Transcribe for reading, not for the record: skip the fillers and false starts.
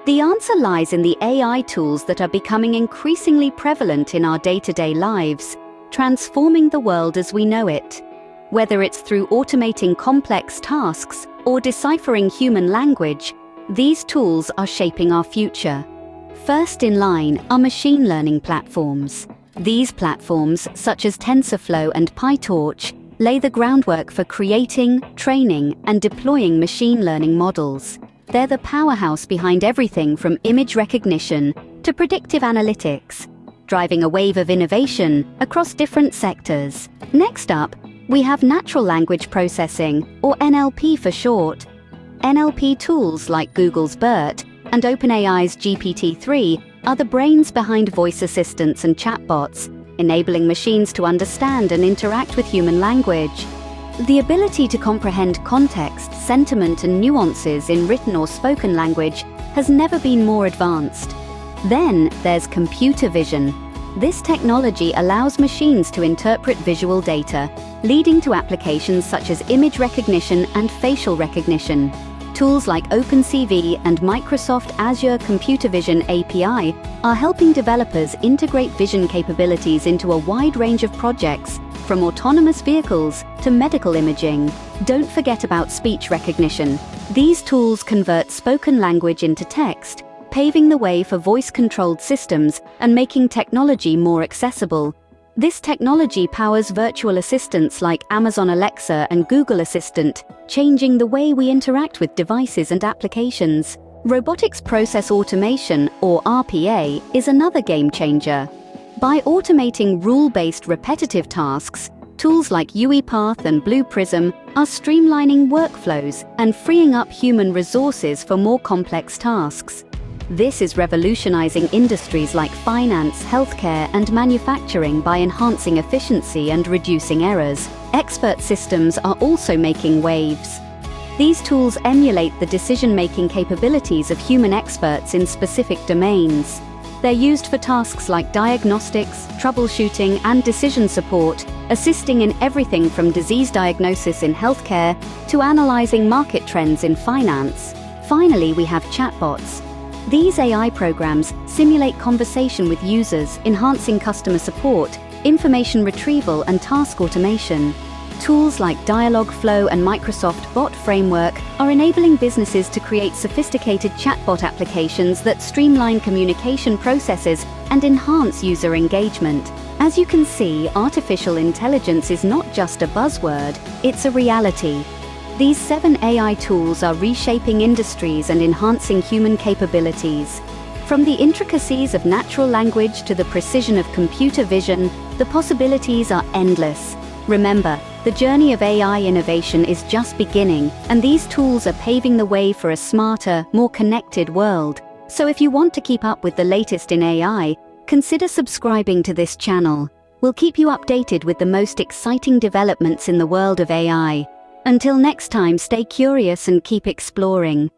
The answer lies in the AI tools that are becoming increasingly prevalent in our day-to-day lives, transforming the world as we know it. Whether it's through automating complex tasks or deciphering human language, these tools are shaping our future. First in line are machine learning platforms. These platforms, such as TensorFlow and PyTorch, lay the groundwork for creating, training, and deploying machine learning models. They're the powerhouse behind everything from image recognition to predictive analytics, driving a wave of innovation across different sectors. Next up, we have natural language processing, or NLP for short. NLP tools like Google's BERT and OpenAI's GPT-3 are the brains behind voice assistants and chatbots, enabling machines to understand and interact with human language. The ability to comprehend context, sentiment, and nuances in written or spoken language has never been more advanced. Then there's computer vision. This technology allows machines to interpret visual data, leading to applications such as image recognition and facial recognition. Tools like OpenCV and Microsoft Azure Computer Vision API are helping developers integrate vision capabilities into a wide range of projects, from autonomous vehicles to medical imaging. Don't forget about speech recognition. These tools convert spoken language into text, paving the way for voice-controlled systems and making technology more accessible. This technology powers virtual assistants like Amazon Alexa and Google Assistant, changing the way we interact with devices and applications. Robotics process automation, or RPA, is another game changer. By automating rule-based repetitive tasks, tools like UiPath and Blue Prism are streamlining workflows and freeing up human resources for more complex tasks. This is revolutionizing industries like finance, healthcare, and manufacturing by enhancing efficiency and reducing errors. Expert systems are also making waves. These tools emulate the decision-making capabilities of human experts in specific domains. They're used for tasks like diagnostics, troubleshooting, and decision support, assisting in everything from disease diagnosis in healthcare to analyzing market trends in finance. Finally, we have chatbots. These AI programs simulate conversation with users, enhancing customer support, information retrieval, and task automation. Tools like Dialogflow and Microsoft Bot Framework are enabling businesses to create sophisticated chatbot applications that streamline communication processes and enhance user engagement. As you can see, artificial intelligence is not just a buzzword, it's a reality. These 7 AI tools are reshaping industries and enhancing human capabilities. From the intricacies of natural language to the precision of computer vision, the possibilities are endless. Remember, the journey of AI innovation is just beginning, and these tools are paving the way for a smarter, more connected world. So if you want to keep up with the latest in AI, consider subscribing to this channel. We'll keep you updated with the most exciting developments in the world of AI. Until next time, stay curious and keep exploring.